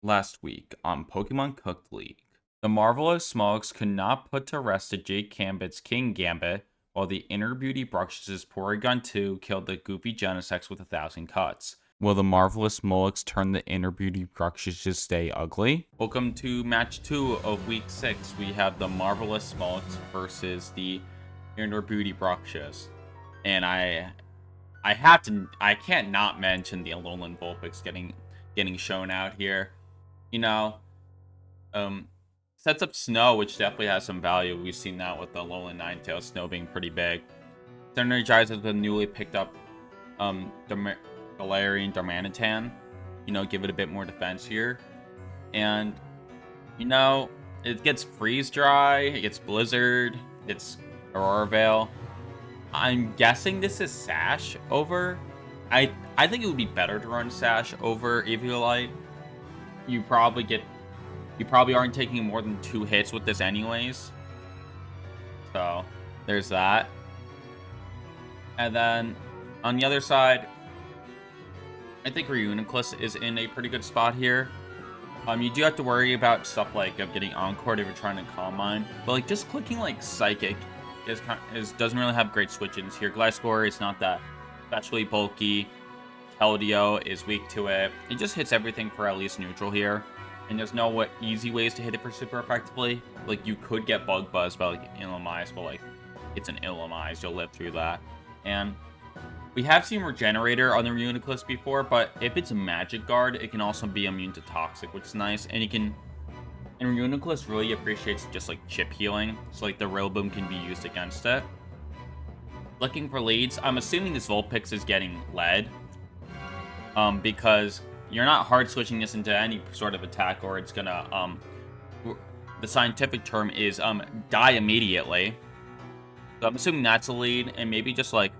Last week on Pokemon Cooked League, the Marvellous Mollux could not put to rest the Jake Gambit's King Gambit, while the Inner Beauty Bruxishs' Porygon 2 killed the Goofy Genesect with 1,000 cuts. Will the Marvellous Mollux turn the Inner Beauty Bruxishs stay ugly? Welcome to match 2 of week 6. We have the Marvellous Mollux versus the Inner Beauty Bruxishs. And I can't not mention the Alolan Vulpix getting shown out here. You know, sets up Snow, which definitely has some value. We've seen that with the Alolan Ninetales, Snow being pretty big. Synergizes the newly picked up Galarian Darmanitan. Give it a bit more defense here. And, it gets Freeze Dry, it gets Blizzard, it's Aurora Veil. I'm guessing this is Sash over. I think it would be better to run Sash over Eviolite. You probably aren't taking more than 2 hits with this anyways. So there's that. And then on the other side, I think Reuniclus is in a pretty good spot here. You do have to worry about stuff like getting Encored if you're trying to Calm Mind, but like just clicking like Psychic doesn't really have great switch-ins here. Gliscor is not that especially bulky. Keldeo is weak to it. It just hits everything for at least neutral here. And there's no easy ways to hit it for super effectively. Like, you could get Bug Buzz by, like, Illumise, but, like, it's an Illumise. You'll live through that. And we have seen Regenerator on the Reuniclus before, but if it's a Magic Guard, it can also be immune to Toxic, which is nice. And Reuniclus really appreciates just, like, chip healing. So, like, the Rillaboom can be used against it. Looking for leads. I'm assuming this Vulpix is getting led. Because you're not hard switching this into any sort of attack, or it's gonna, the scientific term is, die immediately. So I'm assuming that's a lead, and maybe just like,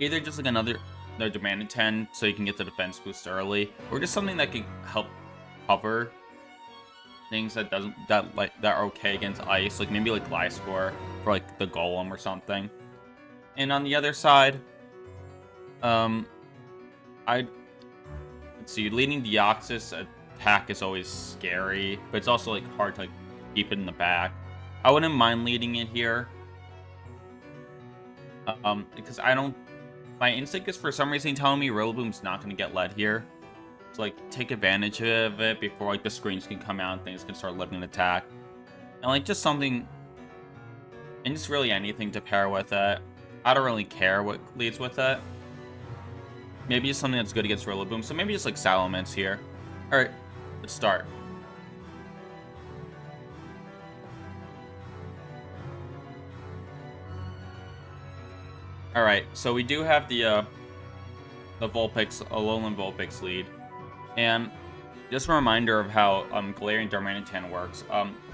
either just like another Darmanitan so you can get the defense boost early, or just something that can help cover things that are okay against ice, like maybe like Gliscor for like the Golem or something. And on the other side, let's see, leading Deoxys attack is always scary, but it's also like hard to like keep it in the back. I wouldn't mind leading it here. Because my instinct is for some reason telling me Rillaboom's not going to get led here. So like take advantage of it before like the screens can come out and things can start letting an attack. And like just something, and just really anything to pair with it. I don't really care what leads with it. Maybe it's something that's good against Rillaboom. So maybe just like Salamence here. Alright, let's start. Alright, so we do have the Vulpix, Alolan Vulpix lead. And just a reminder of how Galarian Darmanitan works.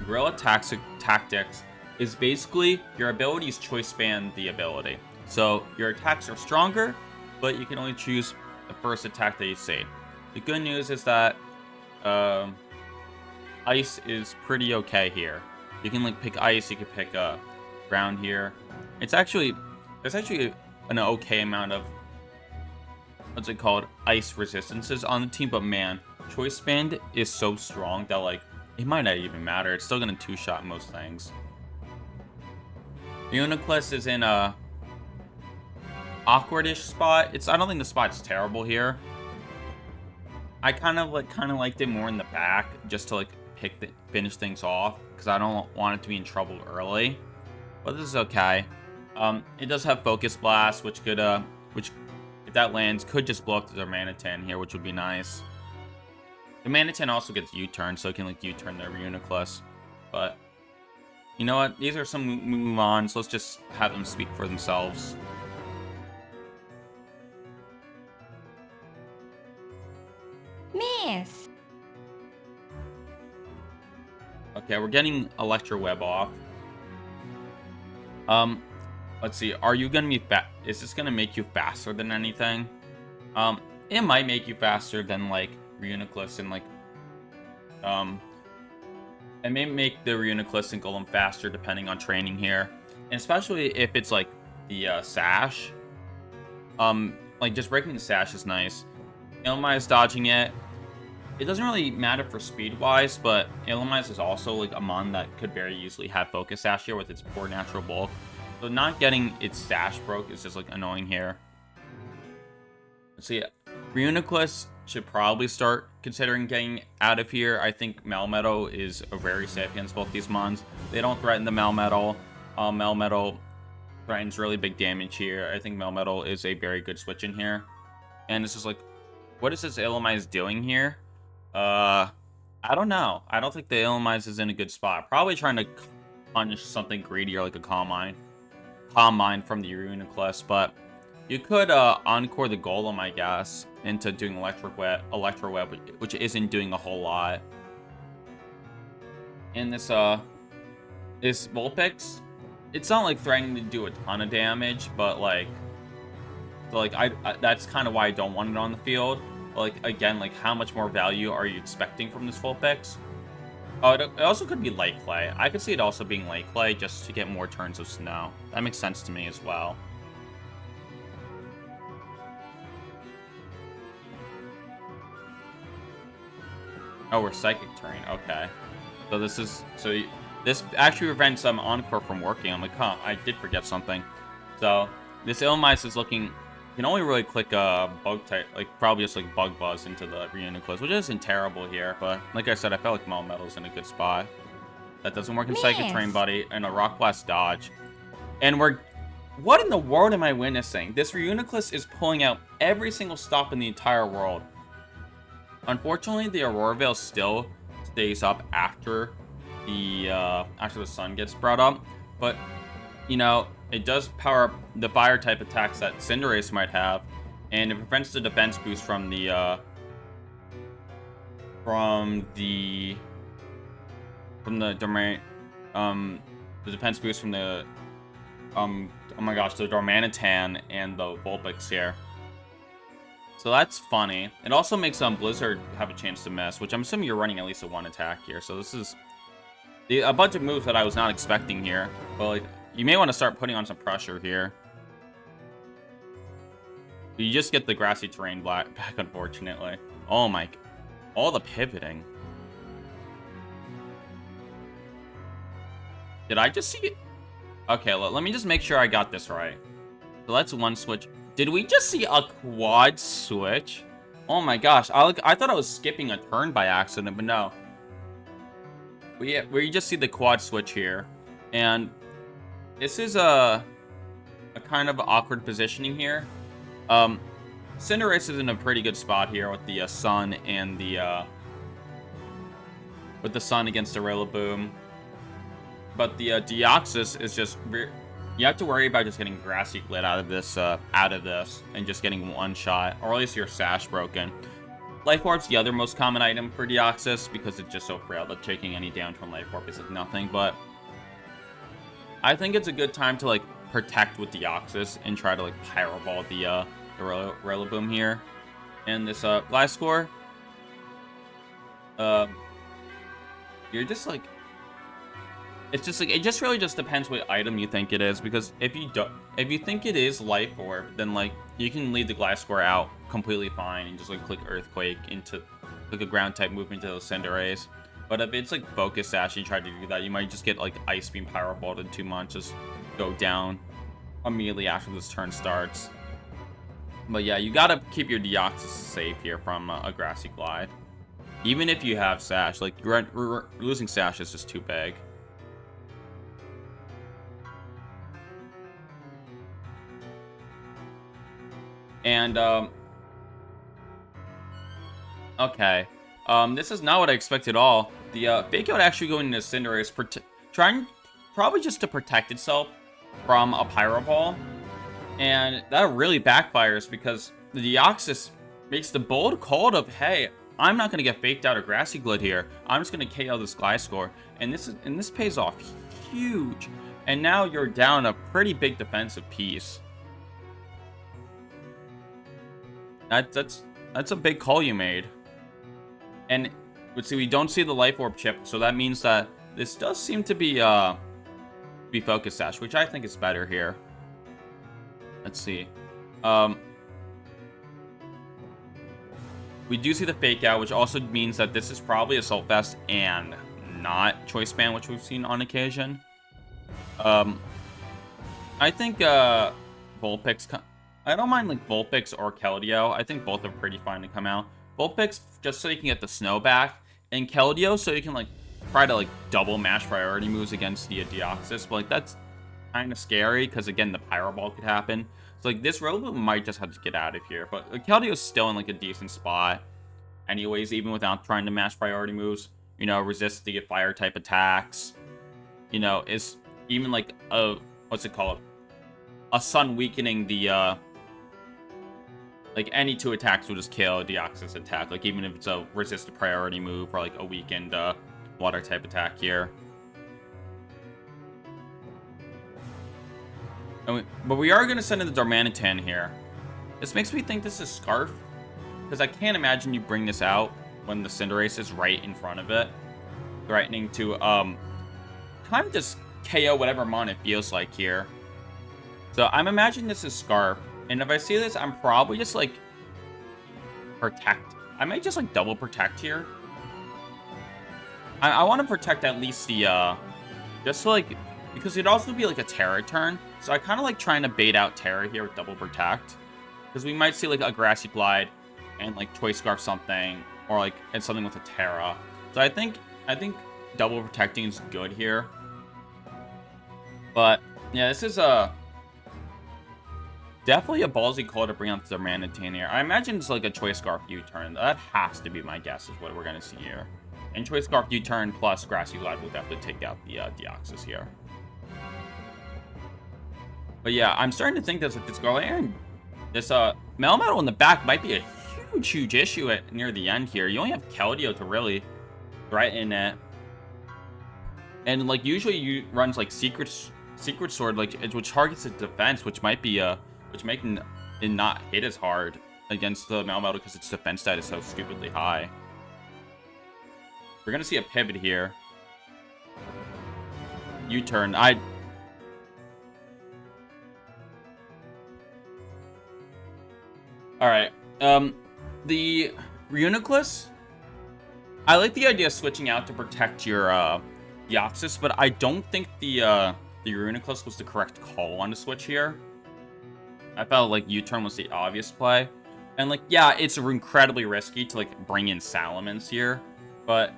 Guerrilla Tactics is basically your abilities choice span the ability. So your attacks are stronger, but you can only choose the first attack that you see. The good news is that Ice is pretty okay here. You can like pick Ice, you can pick Ground here. There's actually an okay amount of what's it called, Ice resistances on the team, but man, Choice Band is so strong that like it might not even matter. It's still gonna two-shot most things. Reuniclus is in a awkward-ish spot. I don't think the spot's terrible here. I kind of liked it more in the back just to like finish things off because I don't want it to be in trouble early. But this is okay. It does have Focus Blast, which if that lands could just blow up the Darmanitan here, which would be nice. The Darmanitan also gets U-turn, so it can like U-turn the Reuniclus. But you know what? These are some move-ons. Let's just have them speak for themselves. Miss. Okay, we're getting Electro Web off. Let's see. Are you gonna be is this gonna make you faster than anything? It might make you faster than like Reuniclus and like it may make the Reuniclus and Golem faster depending on training here, and especially if it's like the Sash. Like just breaking the Sash is nice. Ilma is dodging it. It doesn't really matter for speed-wise, but Illumise is also like a mon that could very easily have Focus Sash here with its poor natural bulk. So not getting its Sash broke is just like annoying here. Let's see. Reuniclus should probably start considering getting out of here. I think Melmetal is very safe against both these mons. They don't threaten the Melmetal. Melmetal threatens really big damage here. I think Melmetal is a very good switch in here. And it's just like, what is this Illumise doing here? I don't know. I don't think the Illumise is in a good spot. Probably trying to punish something greedier like a Calm Mind. Calm Mind from the Reuniclus, but you could encore the Golem, I guess, into doing Electro Web, which isn't doing a whole lot. And this Vulpix, it's not like threatening to do a ton of damage, but like, so like I that's kind of why I don't want it on the field. But like again, like how much more value are you expecting from this Vulpix? Oh, it also could be Light Clay. I could see it also being Light Clay just to get more turns of snow. That makes sense to me as well. Oh, we're Psychic Terrain. Okay. So this is... this actually prevents Encore from working. I'm like, huh, I did forget something. So this Illumise is looking... You can only really click Bug type, like probably just like Bug Buzz into the Reuniclus, which isn't terrible here. But like I said, I felt like Melmetal's in a good spot. That doesn't work in Psychic Terrain, buddy. And a Rock Blast dodge. And we're... What in the world am I witnessing? This Reuniclus is pulling out every single stop in the entire world. Unfortunately, the Aurora Veil still stays up after the sun gets brought up, but you know it does power up the fire type attacks that Cinderace might have, and it prevents the defense boost from the domain the defense boost from the oh my gosh, the Darmanitan and the Vulpix here. So that's funny. It also makes Blizzard have a chance to miss, which I'm assuming you're running at least a 1 attack here. So this is a bunch of moves that I was not expecting here. But like, you may want to start putting on some pressure here. You just get the Grassy Terrain back, unfortunately. Oh my... All the pivoting. Did I just see it? Okay, let me just make sure I got this right. So that's one switch. Did we just see a quad switch? Oh my gosh, I thought I was skipping a turn by accident, but no. We just see the quad switch here. And this is a kind of awkward positioning here. Cinderace is in a pretty good spot here with the sun and the sun against the Rillaboom. But the Deoxys is just... You have to worry about just getting Grassy Glit out of this, and just getting one shot, or at least your Sash broken. Life Orb's the other most common item for Deoxys, because it's just so frail that taking any damage from Life Orb is like nothing, but... I think it's a good time to, like, protect with Deoxys and try to, like, Pyro Ball the Rillaboom here. And this, Gliscor... You're just, like... It's just like, it just really just depends what item you think it is, because if you think it is Life Orb, then like you can leave the Gliscor out completely fine and just like click Earthquake into like a ground type movement to those Cinderace. But if it's like Focus Sash and you try to do that, you might just get like Ice Beam Power Ball in 2 months, just go down immediately after this turn starts. But yeah, you gotta keep your Deoxys safe here from a Grassy Glide. Even if you have Sash, like losing Sash is just too big. And, okay. This is not what I expected at all. The, Fake Out actually going into Cinderace, trying probably just to protect itself from a Pyro Ball. And that really backfires because the Deoxys makes the bold call of, hey, I'm not going to get faked out or Grassy Glit here. I'm just going to KO this Gliscor. And this pays off huge. And now you're down a pretty big defensive piece. That's a big call you made. And let's see, we don't see the Life Orb chip, so that means that this does seem to be Focus Sash, which I think is better here. Let's see. We do see the fake out, which also means that this is probably Assault Vest and not Choice Band, which we've seen on occasion. I think Vulpix. I don't mind like Vulpix or Keldeo. I think both are pretty fine to come out. Vulpix just so you can get the snow back, and Keldeo so you can like try to like double mash priority moves against the Deoxys. But like that's kind of scary because again the Pyro Ball could happen. So like this Rillaboom might just have to get out of here. But Keldeo's still in like a decent spot, anyways, even without trying to mash priority moves. You know, resist the fire type attacks. You know, is even like a what's it called? A Sun weakening the like any 2 attacks will just kill a Deoxys attack. Like even if it's a resist a priority move or like a weakened water type attack here. But we are going to send in the Darmanitan here. This makes me think this is Scarf. Because I can't imagine you bring this out when the Cinderace is right in front of it. Threatening to kind of just KO whatever mon it feels like here. So I'm imagining this is Scarf. And if I see this, I'm probably just like Protect. I might just like double Protect here. I want to protect at least the just so, like, because it'd also be like a Terra turn. So I kind of like trying to bait out Terra here with double Protect. Because we might see like a Grassy Glide and like Choice Scarf something. Or like and something with a Terra. So I think double protecting is good here. But yeah, this is definitely a ballsy call to bring out the Darmanitan here. I imagine it's like a Choice Scarf U-turn. That has to be my guess is what we're going to see here. And Choice Scarf U-turn plus Grassy Glide will definitely take out the Deoxys here. But yeah, I'm starting to think that this Galarian, this Melmetal in the back might be a huge issue near the end here. You only have Keldeo to really threaten it. And like usually you runs like Secret Sword, like which targets its defense, which might be which making it not hit as hard against the Melmetal because its defense stat is so stupidly high. We're gonna see a pivot here. U-turn. Alright. The Reuniclus, I like the idea of switching out to protect your Deoxys, but I don't think the Reuniclus was the correct call on the switch here. I felt like U-turn was the obvious play. And like, yeah, it's incredibly risky to like bring in Salamence here, but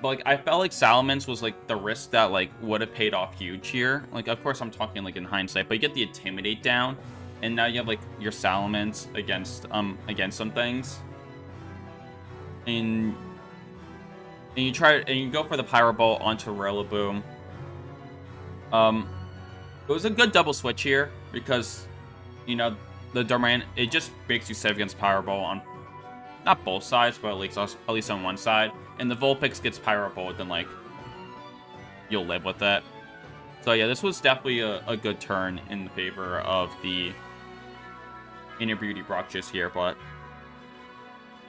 like I felt like Salamence was like the risk that like would have paid off huge here. Like of course I'm talking like in hindsight, but you get the Intimidate down, and now you have like your Salamence against some things. And you go for the Pyro Ball onto Rillaboom. It was a good double switch here because, you know, the Darman, it just makes you safe against Pyro Ball on not both sides, but at least on one side. And the Vulpix gets Pyro Ball, then like you'll live with it. So yeah, this was definitely a good turn in the favor of the Inner Beauty Bruxishs here, but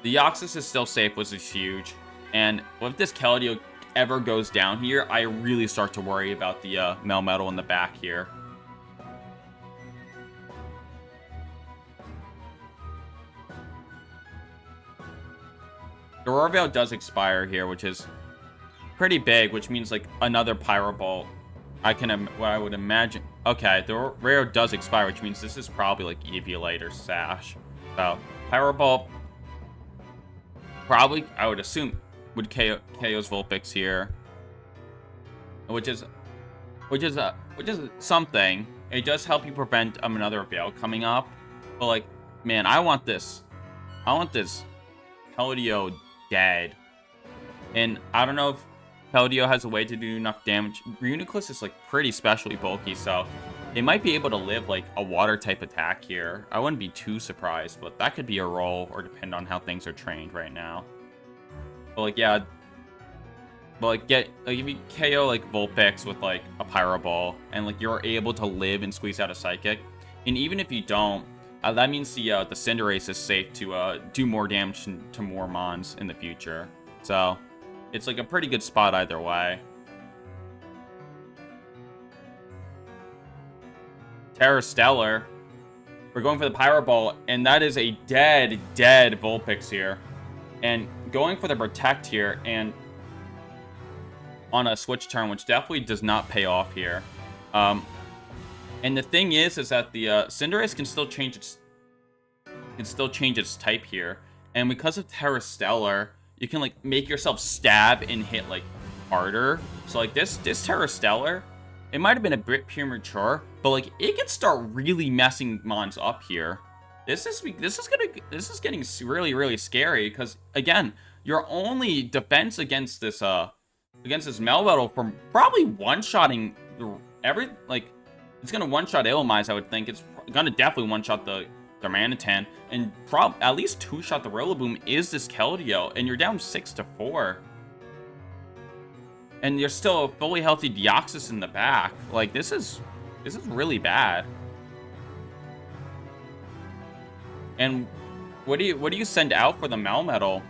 the Deoxys is still safe, which is huge. And if this Keldeo ever goes down here, I really start to worry about the Melmetal in the back here. The Roar does expire here, which is pretty big, which means like another Pyro Ball. I would imagine. Okay, the Rare does expire, which means this is probably like Eviolite or Sash. So Pyro Ball probably, I would assume, would KO's Vulpix here, which is something. It does help you prevent another Veil coming up, but like, man, I want this Keldeo dead, and I don't know if Keldeo has a way to do enough damage. Reuniclus is like pretty specially bulky, so it might be able to live like a water type attack here. I wouldn't be too surprised, but that could be a roll or depend on how things are trained right now. But like, yeah, but like if you KO like Vulpix with like a Pyro Ball and like you're able to live and squeeze out a Psychic, and even if you don't, that means the Cinderace is safe to do more damage to more mons in the future. So it's like a pretty good spot either way. Terra Stellar. We're going for the Pyro Ball, and that is a dead Vulpix here. And going for the Protect here, and on a switch turn, which definitely does not pay off here. And the thing is that the Cinderace can still change its type here. And because of Terra Stellar, you can like make yourself stab and hit like harder. So like this Terra Stellar, it might have been a bit premature, but like it can start really messing Mons up here. This is getting really scary, because again, your only defense against this Melmetal from probably one-shotting it's gonna one-shot Illumise, I would think. It's gonna definitely one-shot the Darmanitan, and at least two-shot the Rillaboom is this Keldeo, and you're down 6-4. And you're still a fully healthy Deoxys in the back. Like, this is really bad. And what do you send out for the Melmetal?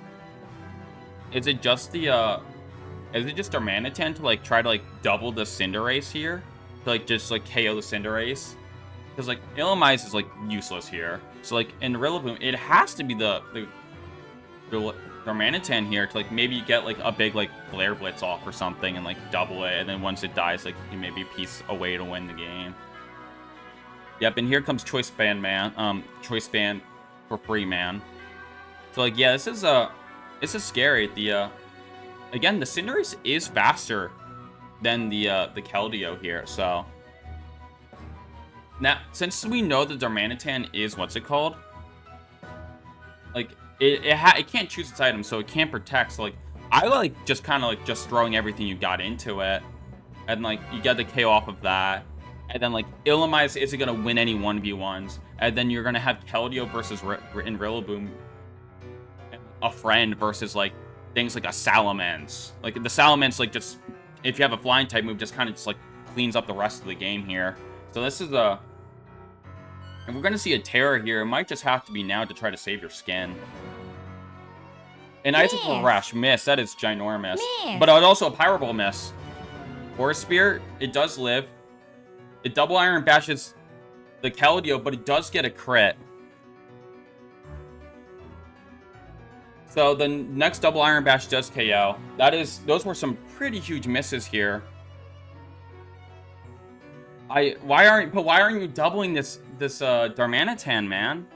Is it just Darmanitan to like try to like double the Cinderace here? To like just like KO the Cinderace? Because like Illumise is like useless here. So like in Rillaboom, it has to be the Darmanitan here to like maybe get like a big like Flare Blitz off or something and like double it, and then once it dies, like you maybe piece away to win the game. Yep, and here comes Choice Band, man. Choice Band for free, man. So like yeah, this is scary. The again, the Cinderace is faster than the Keldeo here, so now since we know the Darmanitan is what's it called, like it can't choose its item, so it can't protect. So like I like just kind of like just throwing everything you got into it, and like you get the KO off of that, and then like Illumise isn't gonna win any 1v1s, and then you're gonna have Keldeo versus in Rillaboom, a friend versus like things like a Salamence. Like the Salamence, like just if you have a flying type move, just kind of just like cleans up the rest of the game here. So this is if we're gonna see a Terror here, it might just have to be now to try to save your skin. And Icicle Rush, miss. That is ginormous. Miss. But also a Pyro Ball miss. Force Spear, it does live. It double Iron Bashes the Keldeo, but it does get a crit. So the next double Iron Bash does KO. Those were some pretty huge misses here. Why aren't you doubling this Darmanitan, man?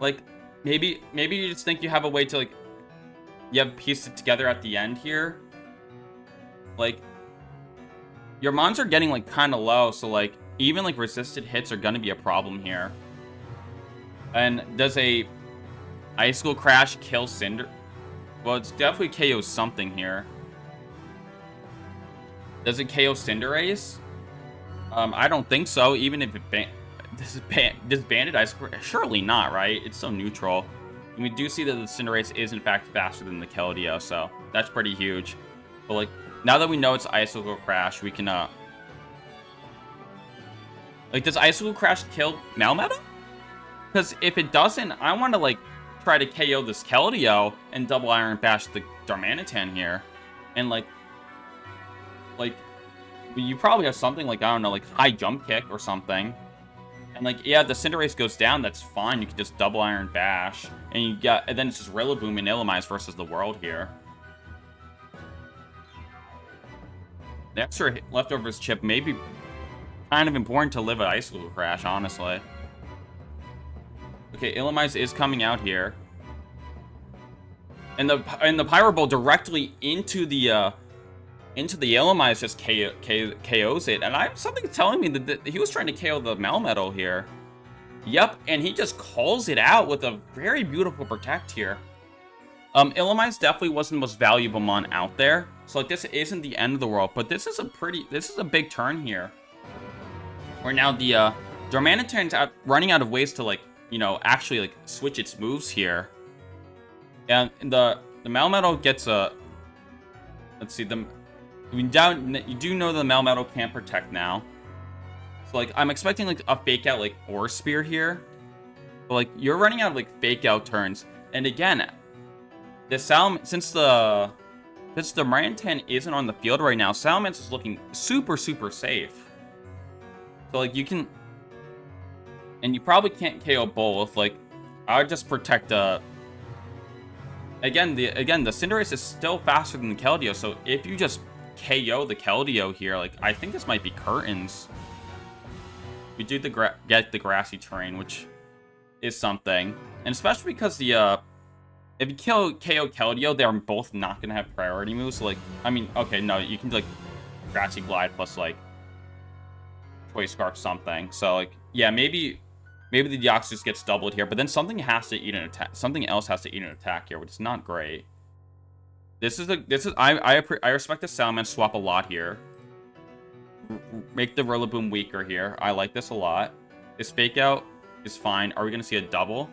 Like maybe you just think you have a way to like you have pieced it together at the end here. Like your mons are getting like kind of low, so like even like resisted hits are gonna be a problem here. And does a Icicle Crash kill Cinder? Well, it's definitely KO something here. Does it KO Cinderace? I don't think so. Even if it does Banded Icicle, surely not, right? It's so neutral. And we do see that the Cinderace is in fact faster than the Keldeo, so that's pretty huge. But like now that we know it's Icicle Crash, we can like does Icicle Crash kill Melmetal? Because if it doesn't, I want to like try to KO this Keldeo and double Iron Bash the Darmanitan here, and like you probably have something like, I don't know, like high jump kick or something, and like yeah, the Cinderace goes down, that's fine, you can just double Iron Bash, and then it's just Rillaboom and Illumise versus the world here. The extra leftovers chip may be kind of important to live an Icicle Crash, honestly. Okay, Illumise is coming out here, and the Pyro Ball directly into the Illumise just KOs it, and something's telling me that he was trying to KO the Melmetal here. Yep, and he just calls it out with a very beautiful Protect here. Illumise definitely wasn't the most valuable mon out there, so like this isn't the end of the world, but this is a big turn here, where now the Darmanitan's running out of ways to like, you know, actually like switch its moves here, and the Melmetal gets a. Let's see, you do know the Melmetal can't protect now, so like I'm expecting like a fake out like Ore Spear here, but like you're running out of like fake out turns, and again, since the Darmanitan isn't on the field right now, Salamence is looking super safe. So like you can. And you probably can't KO both. Like, I would just protect again the Cinderace is still faster than the Keldeo, so if you just KO the Keldeo here, like, I think this might be curtains. We do get the grassy terrain, which is something. And especially because the if you KO Keldeo, they're both not gonna have priority moves. So, like, I mean, okay, no, you can do, like, grassy glide plus, like, choice scarf something. So, like, yeah, maybe the Deoxys just gets doubled here, but then something has to eat an attack. Something else has to eat an attack here, which is not great. I respect the Salamence swap a lot here. Make the Rillaboom weaker here. I like this a lot. This fake out is fine. Are we gonna see a double?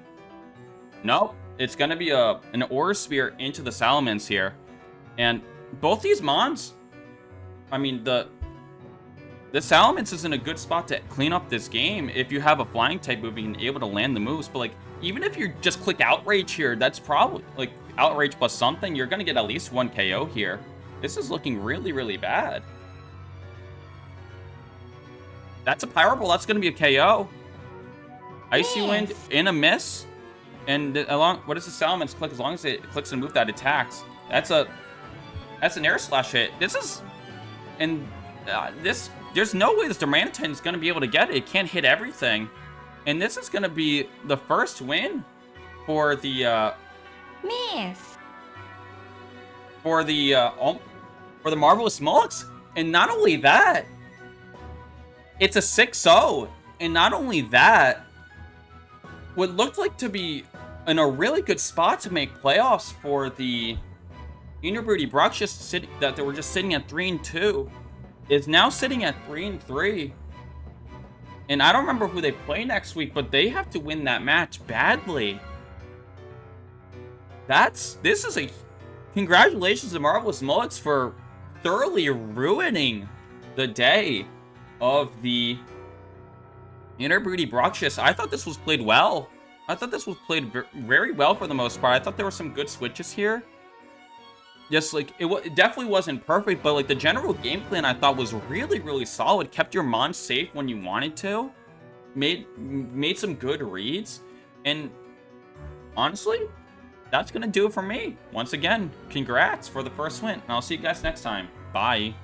Nope. It's gonna be an Aura Sphere into the Salamence here. And both these Mons, I mean, the Salamence is in a good spot to clean up this game if you have a flying type moving and able to land the moves. But, like, even if you just click Outrage here, that's probably, like, Outrage plus something, you're going to get at least 1 KO here. This is looking really, really bad. That's a Pyro Ball. That's going to be a KO. Icy Wind in a miss. And what does the Salamence click? As long as it clicks and move that attacks. That's an Air Slash hit. This is... And there's no way this Durantine is going to be able to get it. It can't hit everything. And this is going to be the first win for the... For the Marvellous Mollux. And not only that, it's a 6-0. And not only that, what looked like to be in a really good spot to make playoffs for the Interbroody Bruxishs that they were just sitting at 3-2 is now sitting at 3-3. And I don't remember who they play next week, but they have to win that match badly. Congratulations to Marvellous Mollux for thoroughly ruining the day of the Interbroody Bruxishs. I thought this was played well. I thought this was played very well for the most part. I thought there were some good switches here. Just, like, it definitely wasn't perfect, but, like, the general game plan I thought was really, really solid. Kept your Mon safe when you wanted to. Made some good reads. And honestly, that's going to do it for me. Once again, congrats for the first win. And I'll see you guys next time. Bye.